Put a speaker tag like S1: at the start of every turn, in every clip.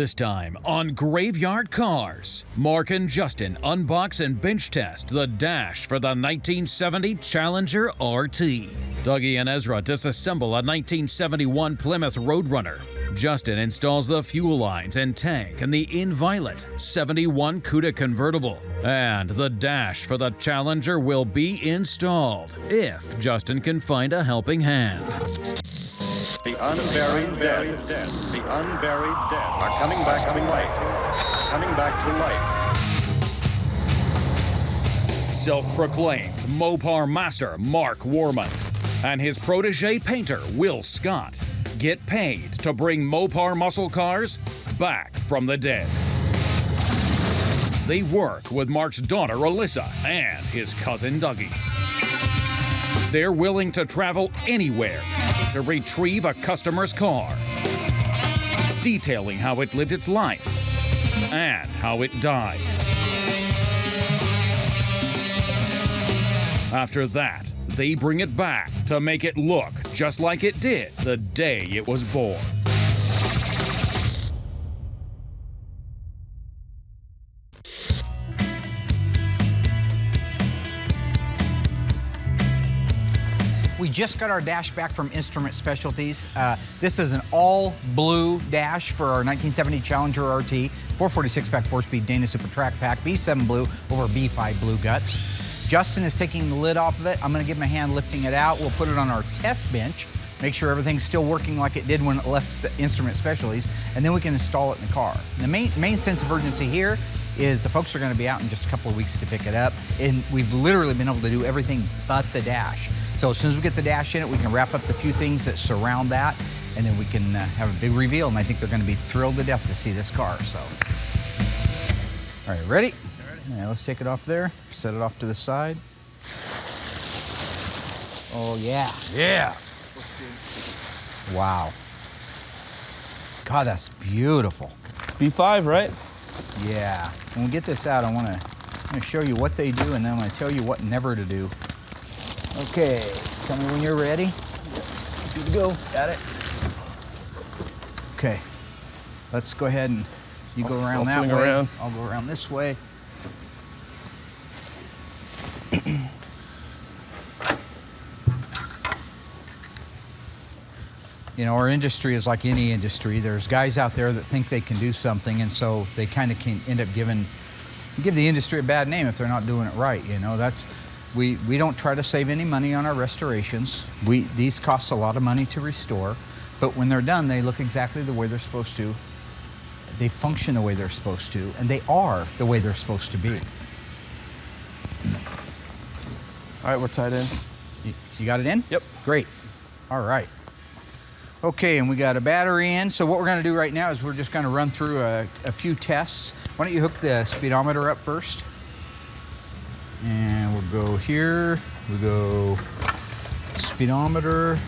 S1: This time on Graveyard Carz, Mark and Justin unbox and bench test the dash for the 1970 Challenger RT. Dougie and Ezra disassemble a 1971 Plymouth Roadrunner. Justin installs the fuel lines and tank in the inviolate 71 Cuda convertible. And the dash for the Challenger will be installed if Justin can find a helping hand.
S2: The unburied dead, the unburied dead are coming back to life.
S1: Self-proclaimed Mopar master Mark Warman and his protege painter Will Scott get paid to bring Mopar muscle cars back from the dead. They work with Mark's daughter Alyssa and his cousin Dougie. They're willing to travel anywhere to retrieve a customer's car, detailing how it lived its life and how it died. After that, they bring it back to make it look just like it did the day it was born.
S3: We just got our dash back from Instrument Specialties. This is an all-blue dash for our 1970 Challenger RT, 446-pack 4-speed Dana Super Track Pack, B7 blue over B5 blue guts. Justin is taking the lid off of it. I'm gonna give him a hand lifting it out. We'll put it on our test bench, make sure everything's still working like it did when it left the Instrument Specialties, and then we can install it in the car. The main sense of urgency here is the folks are gonna be out in just a couple of weeks to pick it up, and we've literally been able to do everything but the dash. So as soon as we get the dash in it, we can wrap up the few things that surround that, and then we can have a big reveal, and I think they're gonna be thrilled to death to see this car, so. All right, ready? Yeah, let's take it off there, set it off to the side. Oh yeah.
S4: Yeah.
S3: Wow. God, that's beautiful.
S4: B5, right?
S3: Yeah. When we get this out, I'm gonna show you what they do, and then I'm gonna tell you what never to do. Okay, tell me when you're ready. Good to go. Got it. Okay, let's go ahead and you go around that way.
S4: Around.
S3: I'll go around this way. You know, our industry is like any industry. There's guys out there that think they can do something, and so they kind of can end up give the industry a bad name if they're not doing it right. You know, we don't try to save any money on our restorations. These cost a lot of money to restore, but when they're done, they look exactly the way they're supposed to. They function the way they're supposed to, and they are the way they're supposed to be.
S4: All right, we're tied in.
S3: You got it in?
S4: Yep.
S3: Great. All right. Okay, and we got a battery in. So what we're gonna do right now is we're just gonna run through a few tests. Why don't you hook the speedometer up first? And we'll go here, we go speedometer.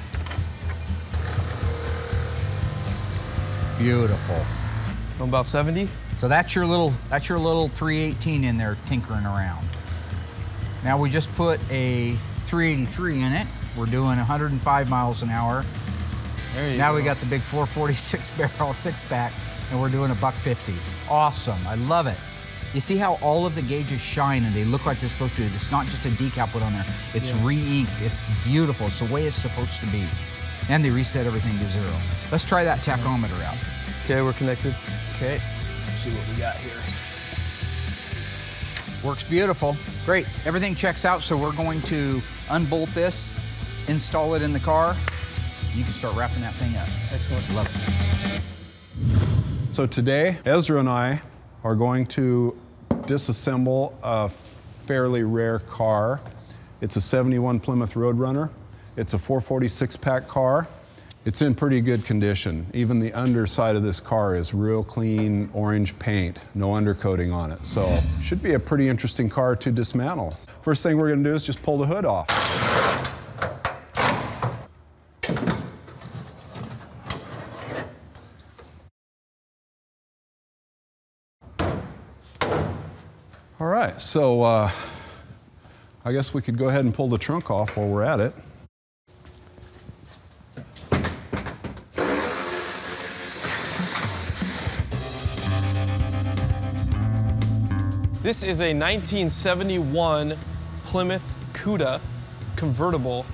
S3: Beautiful.
S4: About 70?
S3: So that's your little 318 in there tinkering around. Now we just put a 383 in it. We're doing 105 miles an hour.
S4: There you
S3: now
S4: go.
S3: We got the big 446 barrel 6-pack, and we're doing $150. Awesome, I love it. You see how all of the gauges shine and they look like they're supposed to. It's not just a decal put on there. It's re-inked. It's beautiful. It's the way it's supposed to be. And they reset everything to 0. Let's try that tachometer out.
S4: Okay, we're connected.
S3: Okay, let's see what we got here. Works beautiful. Great, everything checks out, so we're going to unbolt this, install it in the car. You can start wrapping that thing up. Excellent, love it.
S5: So today, Ezra and I are going to disassemble a fairly rare car. It's a 71 Plymouth Roadrunner. It's a 446-pack car. It's in pretty good condition. Even the underside of this car is real clean orange paint, no undercoating on it. So should be a pretty interesting car to dismantle. First thing we're gonna do is just pull the hood off. All right, so I guess we could go ahead and pull the trunk off while we're at it.
S4: This is a 1971 Plymouth Cuda convertible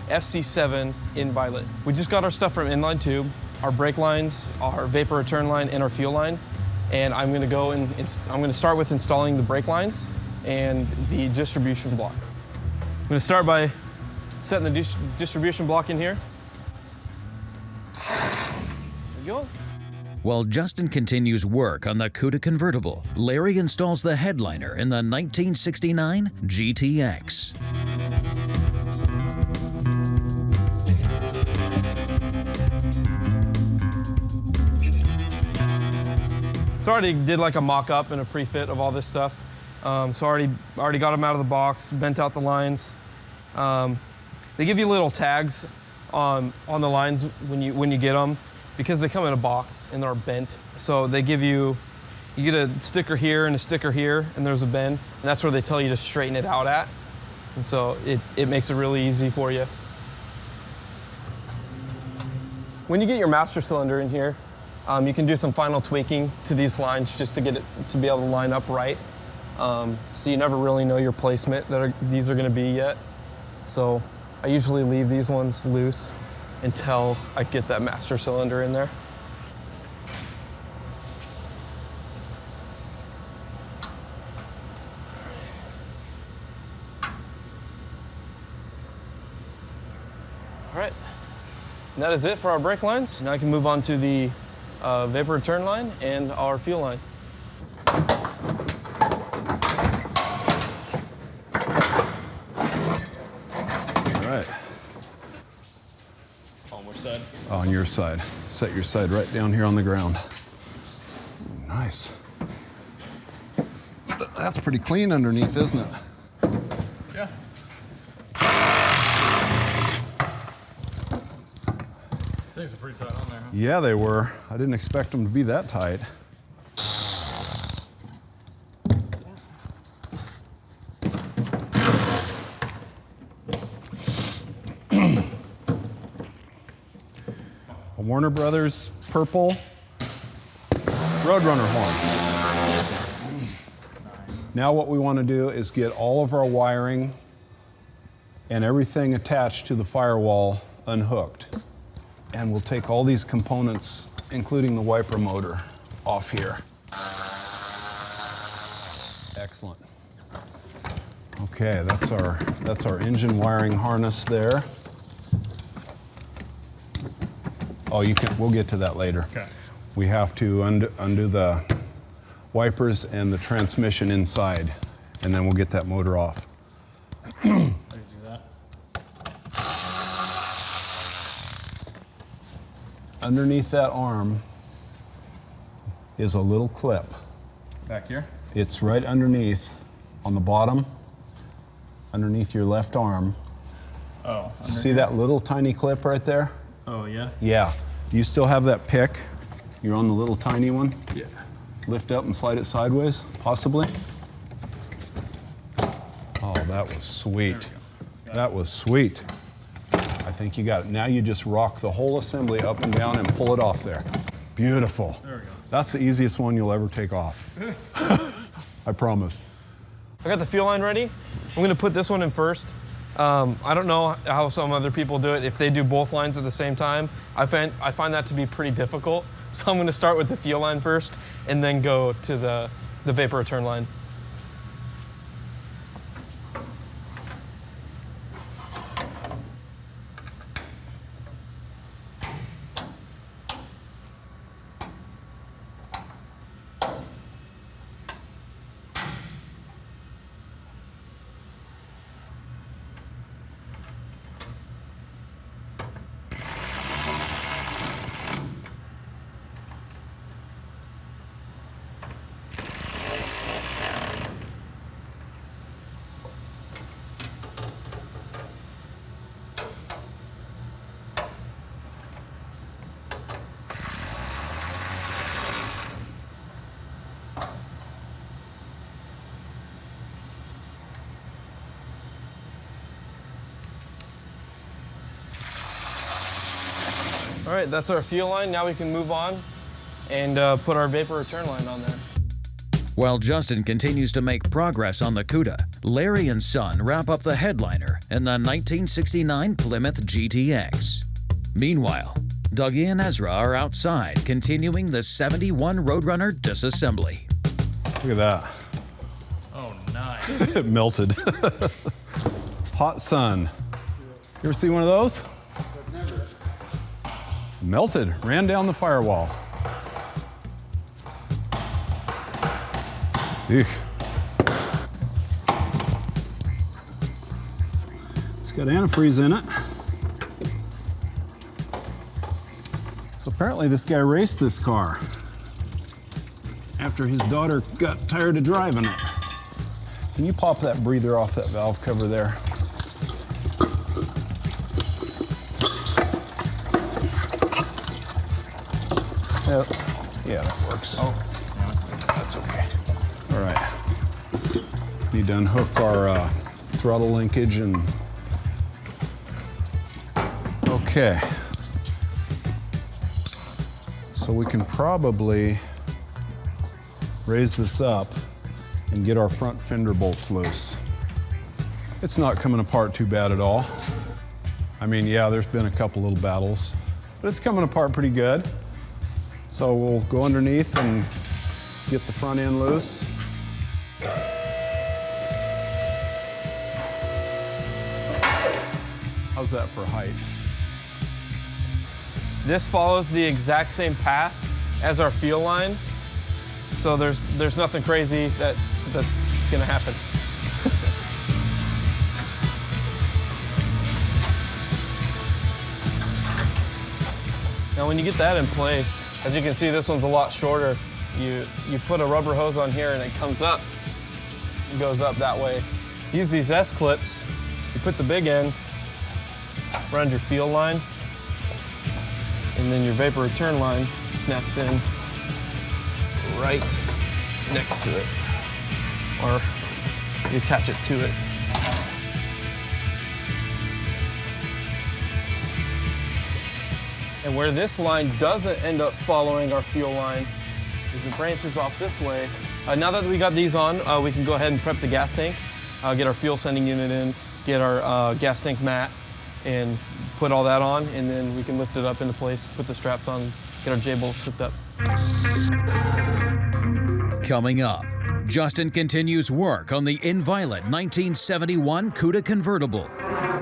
S4: FC7 in violet. We just got our stuff from Inline Tube, our brake lines, our vapor return line, and our fuel line. And I'm gonna go and I'm gonna start with installing the brake lines and the distribution block. I'm gonna start by setting the distribution block in here. There we go.
S1: While Justin continues work on the Cuda convertible, Larry installs the headliner in the 1969 GTX.
S4: So I already did like a mock-up and a pre-fit of all this stuff. So I already got them out of the box, bent out the lines. They give you little tags on the lines when you get them, because they come in a box and they're bent. So they give you get a sticker here and a sticker here, and there's a bend, and that's where they tell you to straighten it out at. And so it makes it really easy for you. When you get your master cylinder in here, you can do some final tweaking to these lines just to get it to be able to line up right. So you never really know your placement that these are going to be yet. So I usually leave these ones loose until I get that master cylinder in there. All right, and that is it for our brake lines. Now I can move on to the vapor return line and our fuel line.
S5: All right.
S6: On which side?
S5: On your side. Set your side right down here on the ground. Nice. That's pretty clean underneath, isn't it?
S6: Yeah. Things are pretty tight on there, huh?
S5: Yeah, they were. I didn't expect them to be that tight. A Warner Brothers purple Roadrunner horn. Now what we want to do is get all of our wiring and everything attached to the firewall unhooked. And we'll take all these components, including the wiper motor, off here. Excellent. Okay, that's our engine wiring harness there. Oh, we'll get to that later.
S6: Okay.
S5: We have to undo the wipers and the transmission inside, and then we'll get that motor off.
S6: How do you do that?
S5: Underneath that arm is a little clip.
S6: Back here?
S5: It's right underneath, on the bottom, underneath your left arm.
S6: Oh.
S5: See that little tiny clip right there?
S6: Oh, yeah?
S5: Yeah. Do you still have that pick? You're on the little tiny one?
S6: Yeah.
S5: Lift up and slide it sideways, possibly? Oh, that was sweet. That was sweet. I think you got it. Now you just rock the whole assembly up and down and pull it off there. Beautiful.
S6: There we go.
S5: That's the easiest one you'll ever take off. I promise.
S4: I got the fuel line ready. I'm gonna put this one in first. I don't know how some other people do it, if they do both lines at the same time. I find that to be pretty difficult. So I'm gonna start with the fuel line first and then go to the vapor return line. All right, that's our fuel line. Now we can move on and put our vapor return line on there.
S1: While Justin continues to make progress on the Cuda, Larry and Son wrap up the headliner in the 1969 Plymouth GTX. Meanwhile, Dougie and Ezra are outside continuing the 71 Roadrunner disassembly.
S5: Look at that.
S6: Oh, nice.
S5: It melted. Hot sun. You ever see one of those?
S6: Never.
S5: Melted, ran down the firewall. Eek. It's got antifreeze in it. So apparently this guy raced this car after his daughter got tired of driving it. Can you pop that breather off that valve cover there? Yeah, that works.
S6: Oh,
S5: That's okay. All right. Need to unhook our throttle linkage and... Okay. So we can probably raise this up and get our front fender bolts loose. It's not coming apart too bad at all. I mean, yeah, there's been a couple little battles, but it's coming apart pretty good. So we'll go underneath and get the front end loose. How's that for height?
S4: This follows the exact same path as our fuel line, so there's nothing crazy that's gonna happen. Now when you get that in place, as you can see, this one's a lot shorter. You put a rubber hose on here and it comes up, and goes up that way. Use these S-clips, you put the big end around your fuel line, and then your vapor return line snaps in right next to it, or you attach it to it. And where this line doesn't end up following our fuel line is it branches off this way. Now that we got these on, we can go ahead and prep the gas tank, get our fuel sending unit in, get our gas tank mat, and put all that on, and then we can lift it up into place, put the straps on, get our J-bolts hooked up.
S1: Coming up, Justin continues work on the inviolate 1971 Cuda convertible.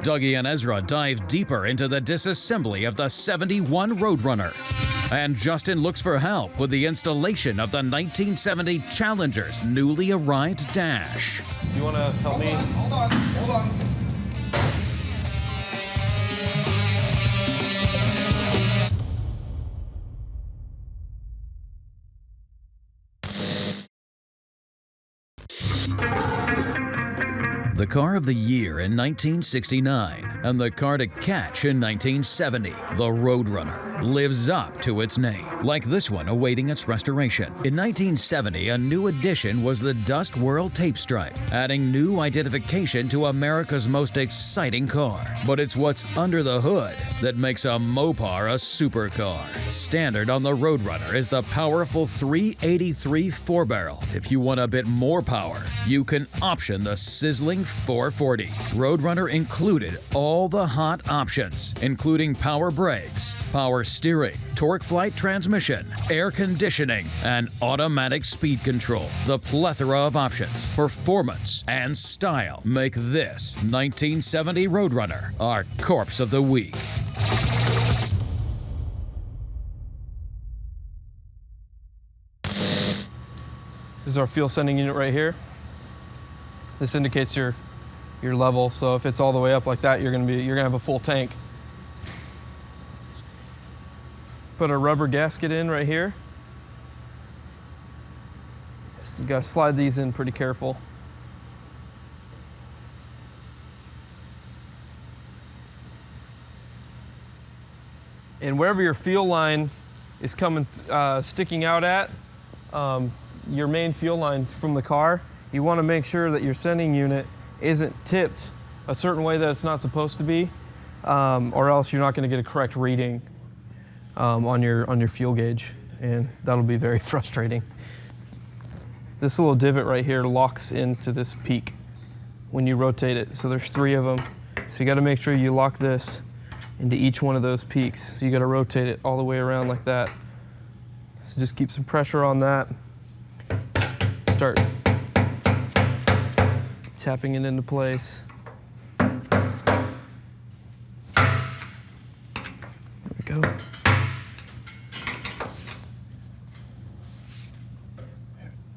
S1: Dougie and Ezra dive deeper into the disassembly of the 71 Roadrunner. And Justin looks for help with the installation of the 1970 Challenger's newly arrived dash.
S4: You want to help me?
S3: Hold on.
S1: The car of the year in 1969 and the car to catch in 1970, the Roadrunner, lives up to its name, like this one awaiting its restoration. In 1970, a new addition was the Dust World tape stripe, adding new identification to America's most exciting car. But it's what's under the hood that makes a Mopar a supercar. Standard on the Roadrunner is the powerful 383 4-barrel. If you want a bit more power, you can option the sizzling 440. Roadrunner included all the hot options, including power brakes, power steering, torque flight transmission, air conditioning, and automatic speed control. The plethora of options, performance, and style make this 1970 Roadrunner our corpse of the week.
S4: This is our fuel sending unit right here. This indicates your level, so if it's all the way up like that, you're gonna have a full tank. Put a rubber gasket in right here. So you gotta slide these in pretty careful. And wherever your fuel line is coming, sticking out at, your main fuel line from the car, you want to make sure that your sending unit isn't tipped a certain way that it's not supposed to be, or else you're not going to get a correct reading on your fuel gauge, and that'll be very frustrating. this little divot right here locks into this peak when you rotate it. So there's 3 of them. So you got to make sure you lock this into each one of those peaks. So you got to rotate it all the way around like that. So just keep some pressure on that. Just start tapping it into place. There we go.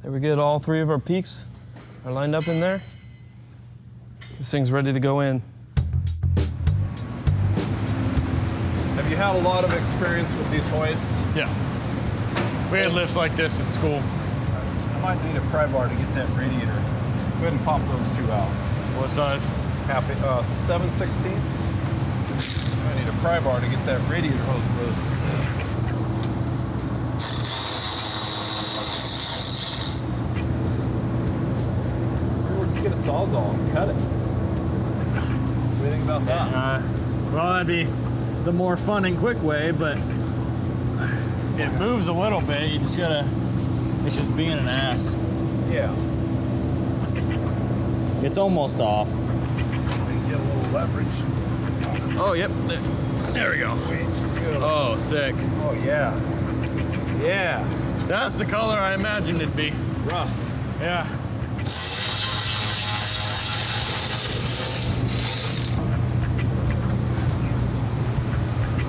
S4: There we go. All 3 of our peaks are lined up in there. This thing's ready to go in.
S5: Have you had a lot of experience with these hoists?
S6: Yeah. We had lifts like this in school.
S5: I might need a pry bar to get that radiator. Go ahead and pop those 2 out.
S6: What size?
S5: 7/16. I need a pry bar to get that radiator hose loose. Or just get a Sawzall and cut it. What do you think about that?
S6: Well, that'd be the more fun and quick way, but it moves a little bit. You just gotta, it's just being an ass.
S5: Yeah.
S6: It's almost off.
S5: And get a little leverage.
S6: Oh, yep. There we go. Oh, sick.
S5: Oh, yeah. Yeah.
S6: That's the color I imagined it'd be.
S5: Rust.
S6: Yeah.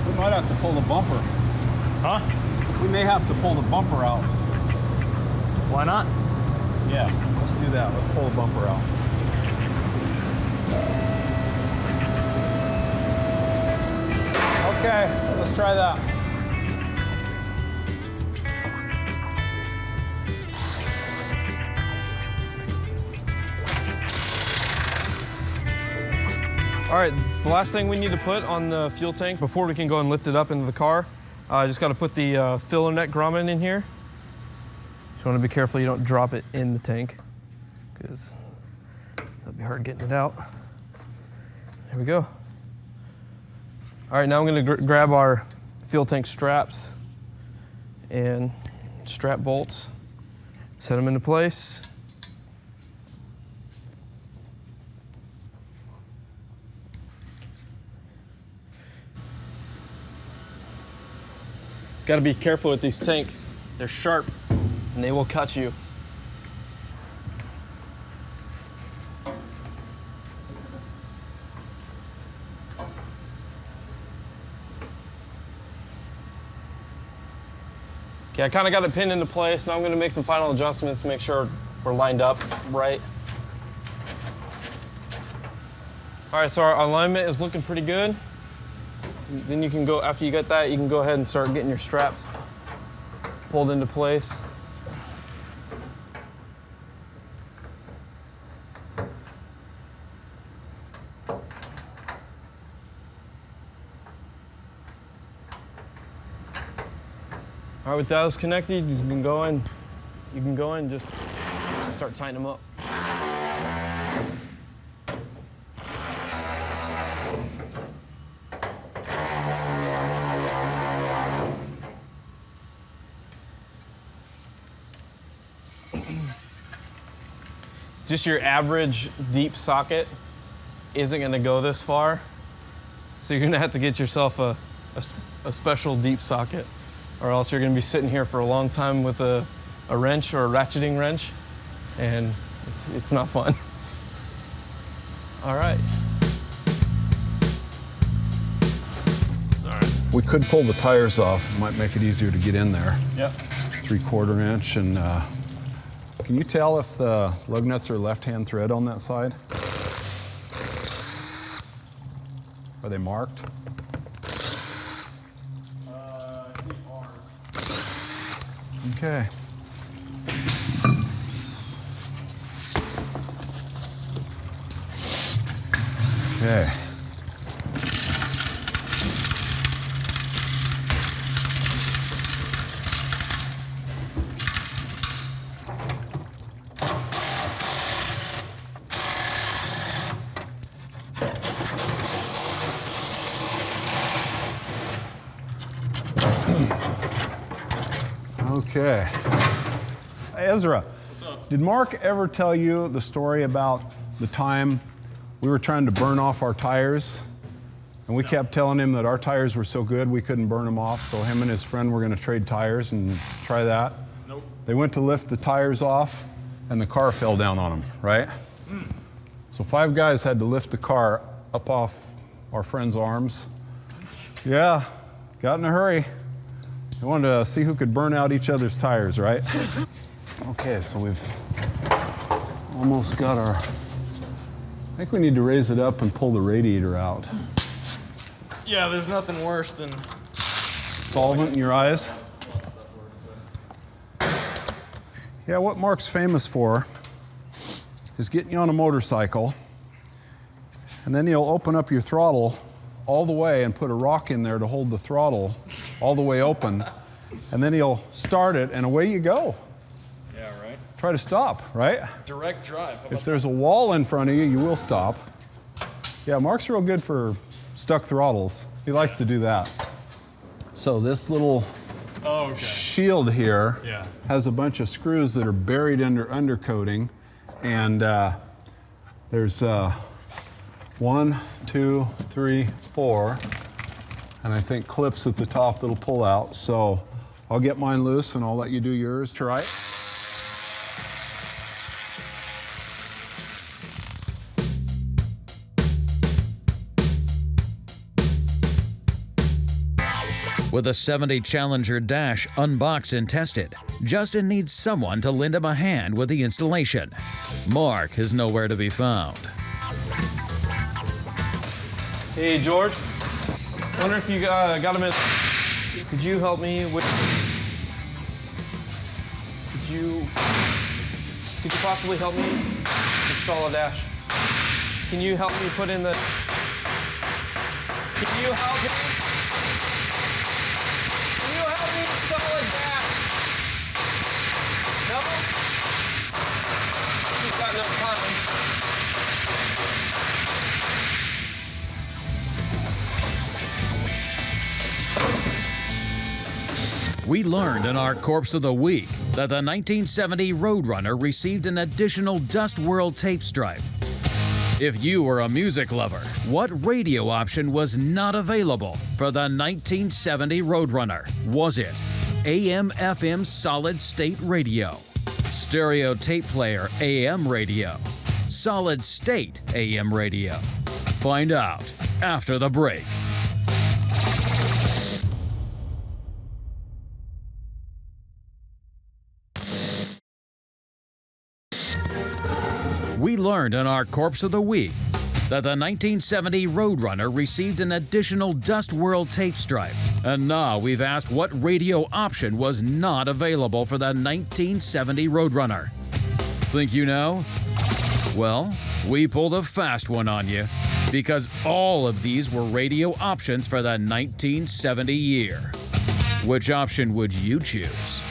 S5: We might have to pull the bumper.
S6: Huh?
S5: We may have to pull the bumper out.
S6: Why not?
S5: Yeah, let's do that. Let's pull the bumper out. Okay, let's try that.
S4: All right, the last thing we need to put on the fuel tank before we can go and lift it up into the car, just got to put the filler neck grommet in here. Just want to be careful you don't drop it in the tank, because that'll be hard getting it out. There we go. All right, now I'm going to grab our fuel tank straps and strap bolts, set them into place. Got to be careful with these tanks. They're sharp and they will cut you. Okay, I kind of got it pinned into place. Now I'm going to make some final adjustments to make sure we're lined up right. All right, so our alignment is looking pretty good. Then you can go, after you get that, you can go ahead and start getting your straps pulled into place. All right, with those connected, you can go in and just start tightening them up. Just your average deep socket isn't going to go this far, so you're going to have to get yourself a special deep socket, or else you're going to be sitting here for a long time with a wrench or a ratcheting wrench, and it's not fun. All right.
S5: We could pull the tires off. It might make it easier to get in there.
S6: Yep.
S5: 3/4 inch, and can you tell if the lug nuts are left-hand thread on that side? Are they marked? Okay. Okay. Okay. Hey, Ezra, Did Mark ever tell you the story about the time we were trying to burn off our tires? And we kept telling him that our tires were so good we couldn't burn them off, so him and his friend were going to trade tires and try that.
S6: Nope.
S5: They went to lift the tires off, and the car fell down on them, right? So 5 guys had to lift the car up off our friend's arms. Yeah, got in a hurry. They wanted to see who could burn out each other's tires, right? Okay, so we've almost got our... I think we need to raise it up and pull the radiator out.
S6: Yeah, there's nothing worse than
S5: Solvent in your eyes? Yeah, what Mark's famous for is getting you on a motorcycle, and then he'll open up your throttle all the way and put a rock in there to hold the throttle all the way open, and then he'll start it, and away you go.
S6: Yeah, right.
S5: Try to stop, right?
S6: Direct drive.
S5: If there's a wall in front of you, you will stop. Yeah, Mark's real good for stuck throttles. He likes to do that. So this little shield here has a bunch of screws that are buried under undercoating, and there's 1, 2, 3, 4, and I think clips at the top that'll pull out. So I'll get mine loose and I'll let you do yours, right?
S1: With a 70 Challenger Dash unboxed and tested, Justin needs someone to lend him a hand with the installation. Mark is nowhere to be found.
S4: Hey, George. Wonder if you got a minute. Could you help me with... Could you possibly help me install a dash? Can you help me put in the... Can you help me? Can you help me install a dash? No? She's got no time.
S1: We learned in our Corpse of the Week that the 1970 Roadrunner received an additional Dust World tape stripe. If you were a music lover, what radio option was not available for the 1970 Roadrunner? Was it AM/FM solid state radio, stereo tape player AM radio, solid state AM radio? Find out after the break. We learned in our Corpse of the Week that the 1970 Roadrunner received an additional Dust World tape stripe. And now we've asked what radio option was not available for the 1970 Roadrunner. Think you know? Well, we pulled a fast one on you, because all of these were radio options for the 1970 year. Which option would you choose?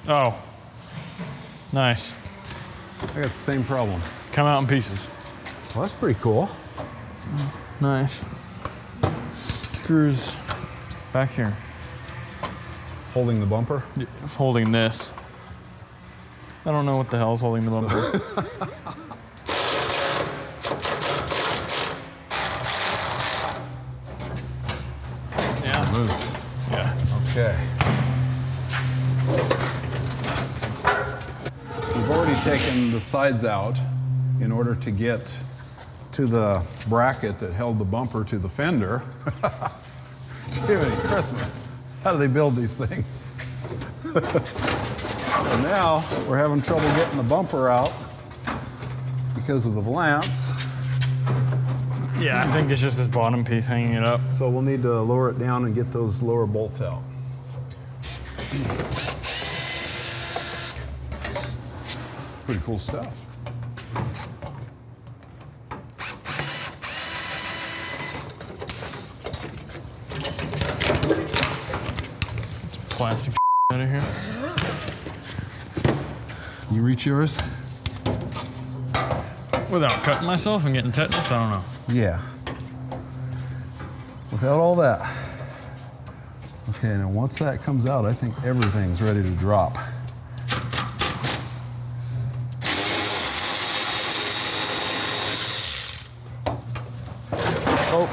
S6: Oh, nice.
S5: I got the same problem.
S6: Come out in pieces.
S5: Well, that's pretty cool.
S6: Nice. Screws back here.
S5: Holding the bumper?
S6: Holding this. I don't know what the hell's holding the bumper. Yeah.
S5: Loose.
S6: Yeah.
S5: Okay. We've already taken the sides out in order to get to the bracket that held the bumper to the fender. Jiminy Christmas. How do they build these things? And now we're having trouble getting the bumper out because of the valance.
S6: Yeah, I think it's just this bottom piece hanging it up.
S5: So we'll need to lower it down and get those lower bolts out. Pretty cool stuff.
S6: Plastic out of here.
S5: You reach yours?
S6: Without cutting myself and getting tetanus, I don't know.
S5: Yeah. without all that. Okay, now once that comes out, I think everything's ready to drop.
S6: Oh.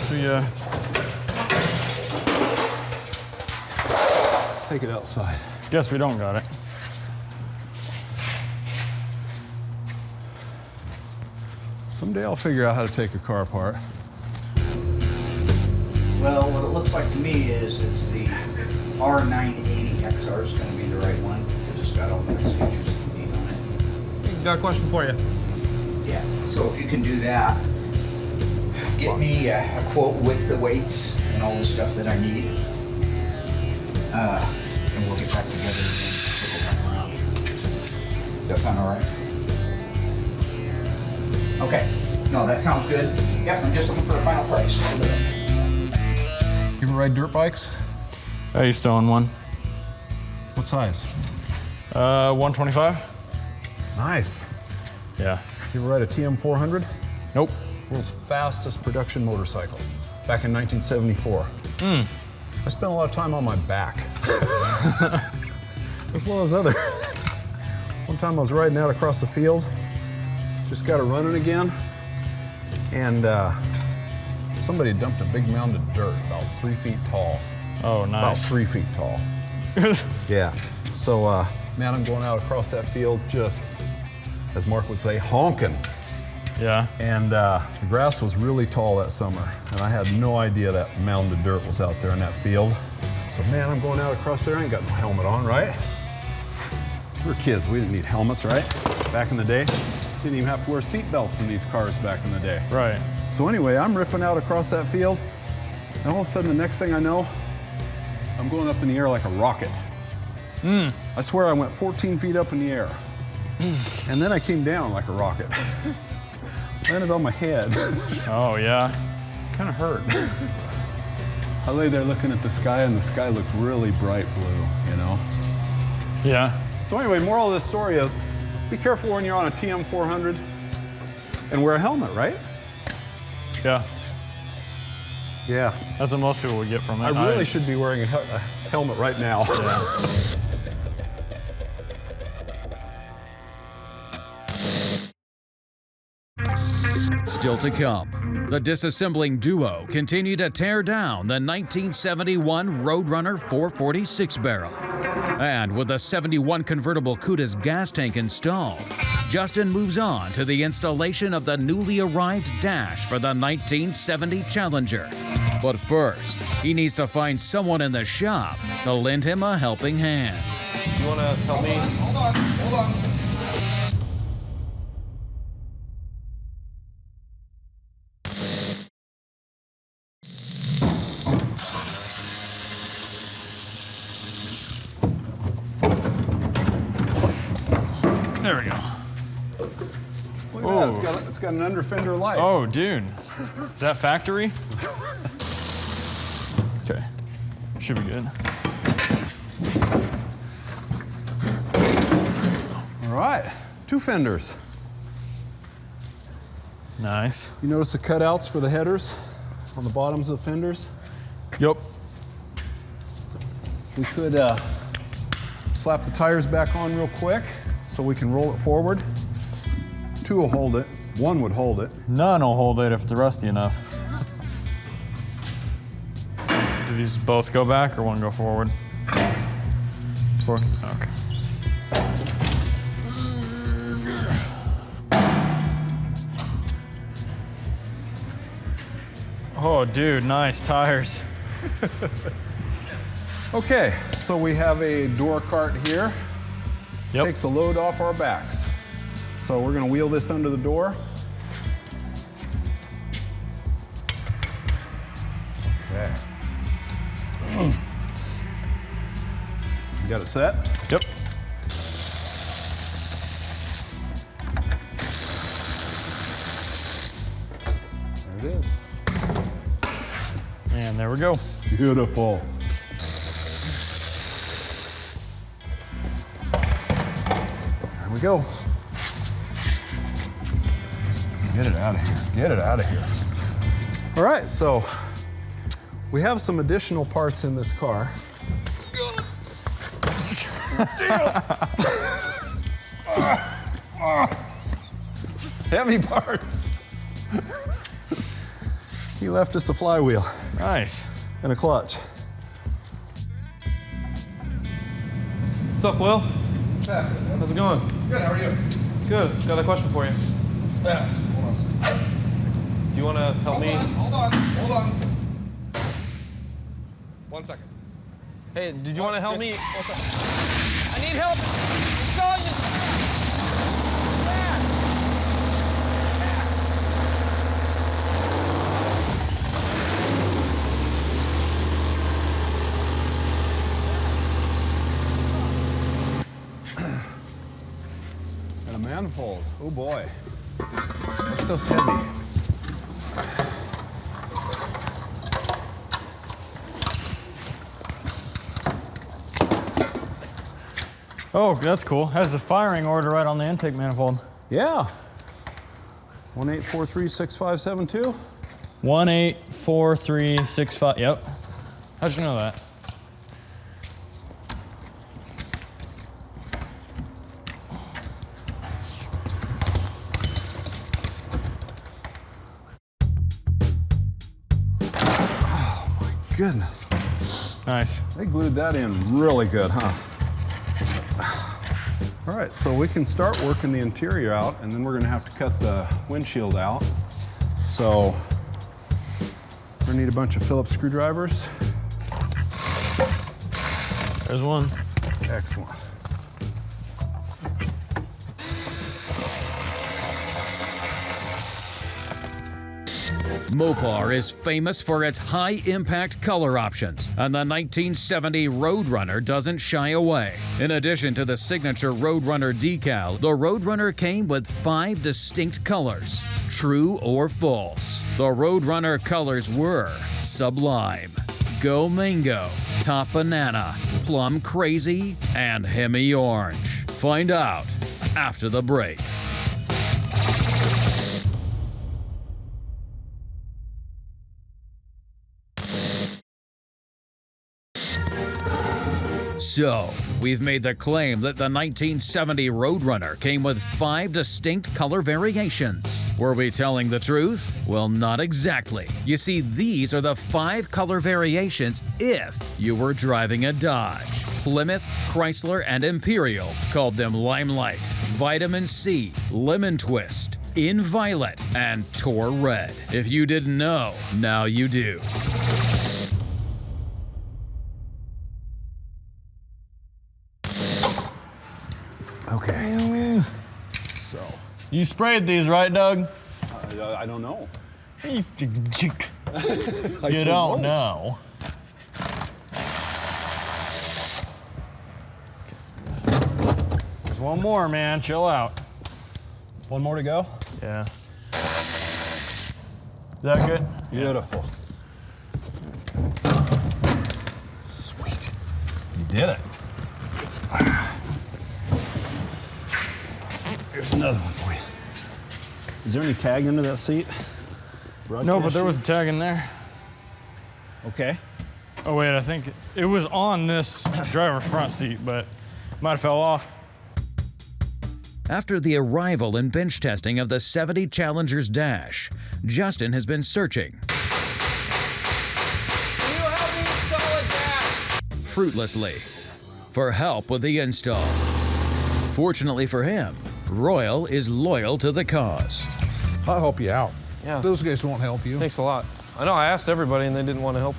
S6: So yeah.
S5: Let's take it outside.
S6: Guess we don't got it.
S5: Someday I'll figure out how to take a car apart.
S3: Well, what it looks like to me is it's the R980 XR is going to be the right one because it's got all the nice features that you need on it.
S4: Got a question for you.
S3: Yeah, so if you can do that, get me a quote with the weights and all the stuff that I need. And we'll get back together and circle back around. Does that sound all right? Okay. No, that sounds good. Yep, I'm just looking for a final price.
S5: You ever ride dirt bikes?
S6: I used to own one.
S5: What size?
S6: 125?
S5: Nice.
S6: Yeah.
S5: You ever ride a TM400?
S6: Nope.
S5: World's fastest production motorcycle, back in 1974. I spent a lot of time on my back, as well as other. One time I was riding out across the field, just got it running again, and somebody dumped a big mound of dirt about 3 feet tall.
S6: Oh,
S5: About
S6: nice.
S5: 3 feet tall. Yeah. So, man, I'm going out across that field just, as Mark would say, honking.
S6: Yeah.
S5: And the grass was really tall that summer, and I had no idea that mound of dirt was out there in that field. So, man, I'm going out across there. I ain't got no helmet on, right? We're kids. We didn't need helmets, right? Back in the day. Didn't even have to wear seat belts in these cars back in the day.
S6: Right.
S5: So anyway, I'm ripping out across that field, and all of a sudden, the next thing I know, I'm going up in the air like a rocket. I swear I went 14 feet up in the air. And then I came down like a rocket. Landed on my head.
S6: Oh, yeah.
S5: Kind of hurt. I lay there looking at the sky, and the sky looked really bright blue, you know?
S6: Yeah.
S5: So anyway, moral of this story is, be careful when you're on a TM400 and wear a helmet, right?
S6: Yeah.
S5: Yeah.
S6: That's what most people would get from it.
S5: I really should be wearing a helmet right now.
S6: Yeah.
S1: Still to come, the disassembling duo continue to tear down the 1971 Roadrunner 446 barrel. And with the 71 convertible Cuda's gas tank installed, Justin moves on to the installation of the newly arrived dash for the 1970 Challenger. But first, he needs to find someone in the shop to lend him a helping hand.
S4: You want to help me?
S5: Hold on.
S6: There we go.
S5: Look at that, it's got an under fender light.
S6: Oh, dude. Is that factory? Okay. Should be good.
S5: All right, 2 fenders.
S6: Nice.
S5: You notice the cutouts for the headers on the bottoms of the fenders?
S6: Yep.
S5: We could slap the tires back on real quick so we can roll it forward. 2 will hold it, 1 would hold it.
S6: None will hold it if it's rusty enough. Do these both go back or one go forward? Forward? Okay. Oh, dude, nice tires.
S5: Okay, so we have a door cart here.
S6: Yep.
S5: Takes a load off our backs. So we're gonna wheel this under the door. Okay. You got it set?
S6: Yep.
S5: There it is.
S6: And there we go.
S5: Beautiful. There we go. Get it out of here. Get it out of here. All right, so we have some additional parts in this car. Heavy parts. He left us a flywheel.
S6: Nice.
S5: And a clutch.
S4: What's up, Will? How's it going?
S7: Good, how are you?
S4: It's good. Got a question for you.
S7: Yeah, hold on a second.
S4: Do you want to help me?
S7: Hold on. 1 second.
S4: Hey, did you want to help me?
S7: 1 second.
S4: I need help installing this.
S5: And a manifold. Oh boy. That's so heavy.
S6: Oh, that's cool. Has the firing order right on the intake manifold.
S5: Yeah. 18436572.
S6: 184365. Yep. How'd you know that?
S5: Goodness.
S6: Nice.
S5: They glued that in really good, huh? All right, so we can start working the interior out, and then we're gonna have to cut the windshield out. So we're gonna need a bunch of Phillips screwdrivers.
S6: There's one.
S5: Excellent.
S1: Mopar is famous for its high-impact color options, and the 1970 Roadrunner doesn't shy away. In addition to the signature Roadrunner decal, the Roadrunner came with 5 distinct colors. True or false? The Roadrunner colors were Sublime, Go Mango, Top Banana, Plum Crazy, and Hemi Orange. Find out after the break. So, we've made the claim that the 1970 Roadrunner came with 5 distinct color variations. Were we telling the truth? Well, not exactly. You see, these are the 5 color variations if you were driving a Dodge. Plymouth, Chrysler, and Imperial called them Limelight, Vitamin C, Lemon Twist, In Violet, and Tour Red. If you didn't know, now you do.
S5: Okay. So.
S6: You sprayed these, right, Doug?
S5: I don't know.
S6: You don't know. There's one more, man. Chill out.
S5: One more to go?
S6: Yeah. Is that good?
S5: Beautiful. Sweet. You did it. Here's another one for you. Is there any tag under that seat?
S6: No, but there was a tag in there.
S5: Okay.
S6: Oh, wait, I think it was on this driver's front seat, but might have fell off.
S1: After the arrival and bench testing of the 70 Challenger's dash, Justin has been searching.
S4: Can you help me install a dash?
S1: Fruitlessly for help with the install. Fortunately for him, Royal is loyal to the cause.
S7: I'll help you out.
S4: Yeah.
S7: Those guys won't help you.
S4: Thanks a lot. I know I asked everybody and they didn't want to help.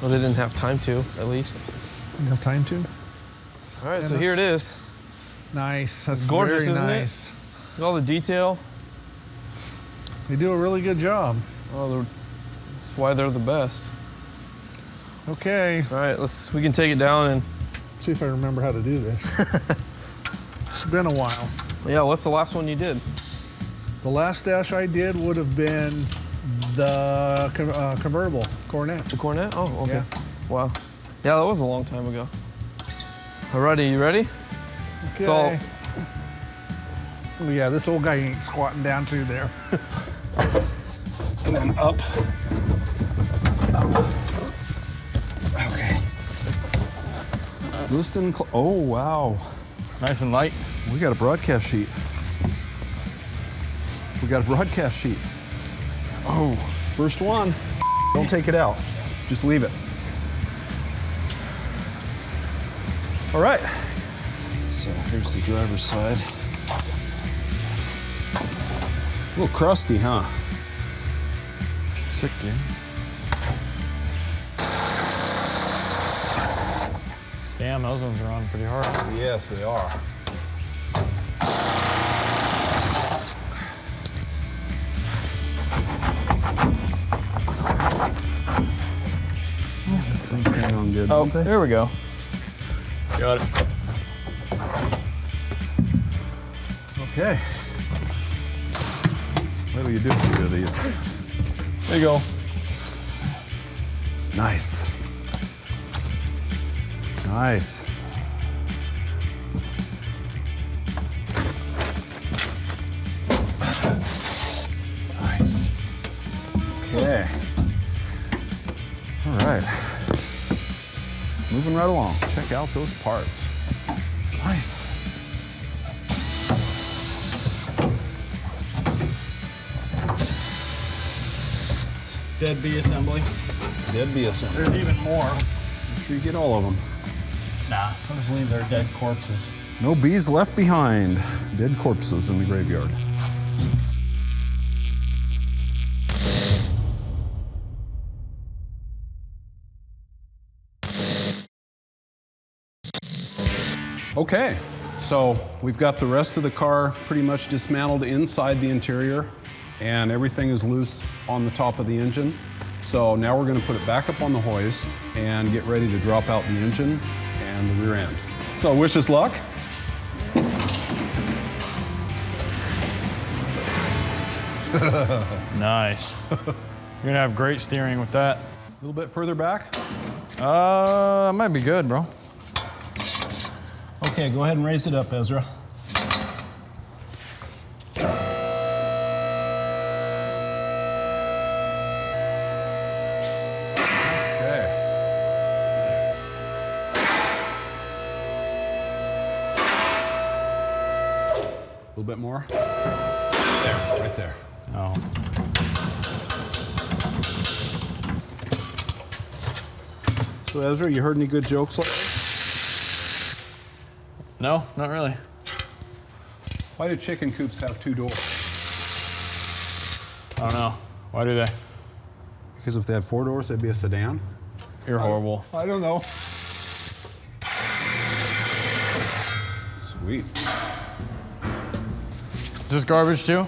S4: Well, they didn't have time to, at least.
S7: You have time to?
S4: All right, so here it is.
S7: Nice. That's
S4: Gorgeous,
S7: very
S4: isn't
S7: nice.
S4: it? Look at all the detail.
S7: They do a really good job.
S4: Oh, that's why they're the best.
S7: Okay.
S4: All right, we can take it down and.
S7: See if I remember how to do this. It's been a while.
S4: Yeah, what's the last one you did?
S7: The last dash I did would have been the convertible Coronet.
S4: The Cornet? Oh, okay.
S7: Yeah.
S4: Wow. Yeah, that was a long time ago. Alrighty, you ready?
S7: Okay.
S4: So,
S7: Oh, yeah, this old guy ain't squatting down through there.
S5: And then up. Up. Okay. Loosen. Oh, wow.
S6: Nice and light.
S5: We got a broadcast sheet. We got a broadcast sheet. Oh, first one. Don't take it out. Just leave it. All right. So here's the driver's side. A little crusty, huh?
S6: Sick, dude. Damn, those ones are on pretty hard.
S5: Yes, they are. These things hang on good, don't they?
S6: There we go. Got it.
S5: Okay. What do you do with two of these?
S6: There you go.
S5: Nice. Nice. Nice. Okay. All right. Moving right along. Check out those parts. Nice.
S6: Dead bee assembly.
S5: Dead bee assembly.
S6: There's even more.
S5: Make sure you get all of them.
S6: Nah, I'll just leave their dead corpses.
S5: No bees left behind. Dead corpses in the graveyard. Okay, so we've got the rest of the car pretty much dismantled inside the interior, and everything is loose on the top of the engine. So now we're going to put it back up on the hoist and get ready to drop out the engine and the rear end. So wish us luck.
S6: Nice. You're gonna have great steering with that.
S5: A little bit further back.
S6: Might be good, bro.
S5: Okay, go ahead and raise it up, Ezra. Okay. A little bit more. There, right there.
S6: Oh.
S5: So Ezra, you heard any good jokes lately?
S6: No, not really.
S5: Why do chicken coops have two doors?
S6: I don't know. Why do they?
S5: Because if they had four doors, they'd be a sedan.
S6: You're horrible.
S5: I don't know. Sweet.
S6: Is this garbage too?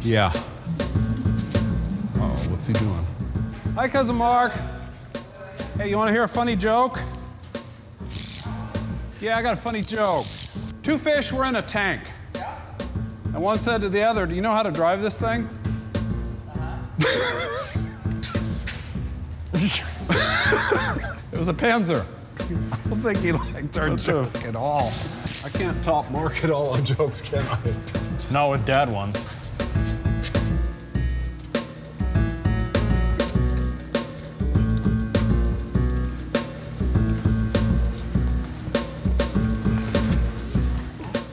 S5: Yeah. Uh-oh, what's he doing? Hi, Cousin Mark. Hey, you want to hear a funny joke? Yeah, I got a funny joke. Two fish were in a tank. And one said to the other, do you know how to drive this thing? It was a Panzer. I don't think he liked our joke at all. I can't top Mark at all on jokes, can I?
S6: Not with dad ones.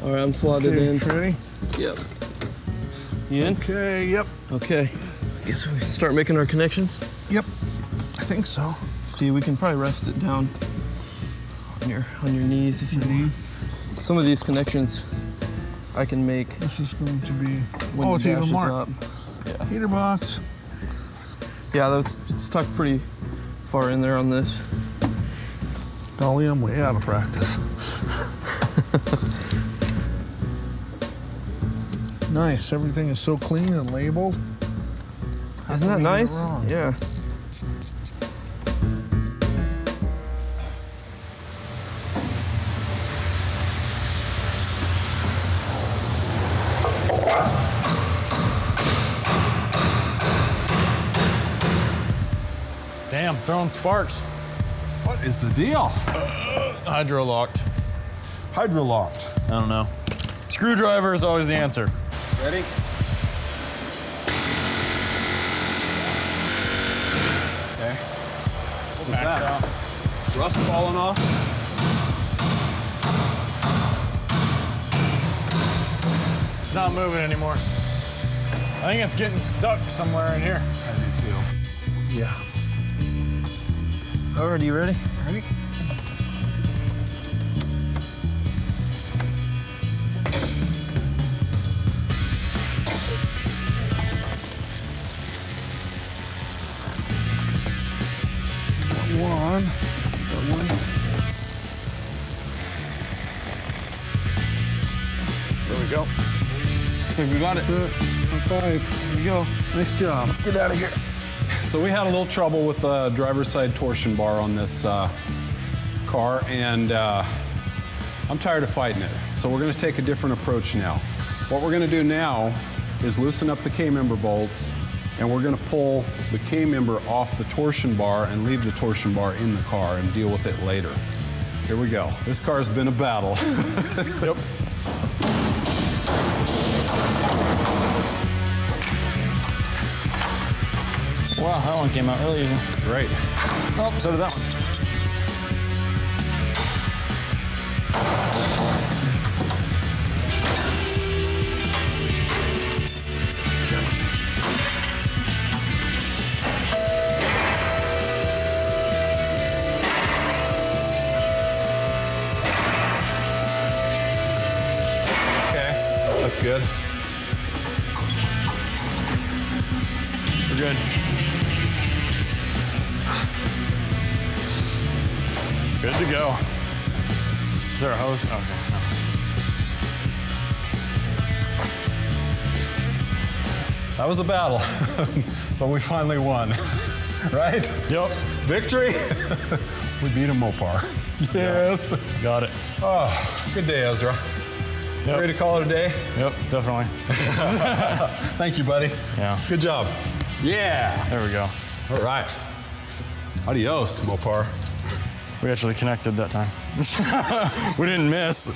S4: All right, I'm slotted in.
S7: Ready?
S4: Yep. You in?
S7: Okay, yep.
S4: Okay. Guess we can start making our connections.
S7: Yep. I think so.
S4: See, we can probably rest it down on your knees if you need. Some of these connections I can make
S7: This is going to be.
S4: when
S7: Oh,
S4: the
S7: it's
S4: dash
S7: even
S4: is
S7: more.
S4: up. Yeah.
S7: Heater box.
S4: Yeah, it's tucked pretty far in there on this.
S7: Golly, I'm way out of practice. Nice. Everything is so clean and labeled.
S4: Isn't that
S7: How can we get it
S4: nice?
S7: wrong?
S4: Yeah.
S6: Damn, throwing sparks.
S5: What is the deal?
S6: Hydro locked.
S5: Hydro locked.
S6: I don't know. Screwdriver is always the answer.
S5: Ready?
S6: Maxed out.
S5: Rust falling off?
S6: It's not moving anymore. I think it's getting stuck somewhere in here.
S5: I do too.
S7: Yeah.
S4: All right, you ready?
S7: Ready? Got one.
S6: There we go.
S4: So we got it.
S7: That's it. High five. There you go. Nice job.
S4: Let's get out of here.
S5: So we had a little trouble with the driver's side torsion bar on this car, and I'm tired of fighting it. So we're gonna take a different approach now. What we're gonna do now is loosen up the K-member bolts, and we're gonna pull the K-member off the torsion bar and leave the torsion bar in the car and deal with it later. Here we go. This car's been a battle.
S6: Yep. Wow, that one came out really easy.
S5: Great.
S6: Oh, so did that one.
S5: That's good.
S6: We're good. Good to go. Is there a hose? Okay.
S5: That was a battle, but we finally won, right?
S6: Yep.
S5: Victory? We beat a Mopar. Yes.
S6: Got it.
S5: Oh, good day, Ezra.
S6: Yep.
S5: Ready to call it a day?
S6: Yep, definitely.
S5: Thank you, buddy.
S6: Yeah.
S5: Good job. Yeah.
S6: There we go.
S5: All right. Adios, Mopar.
S6: We actually connected that time. We didn't miss.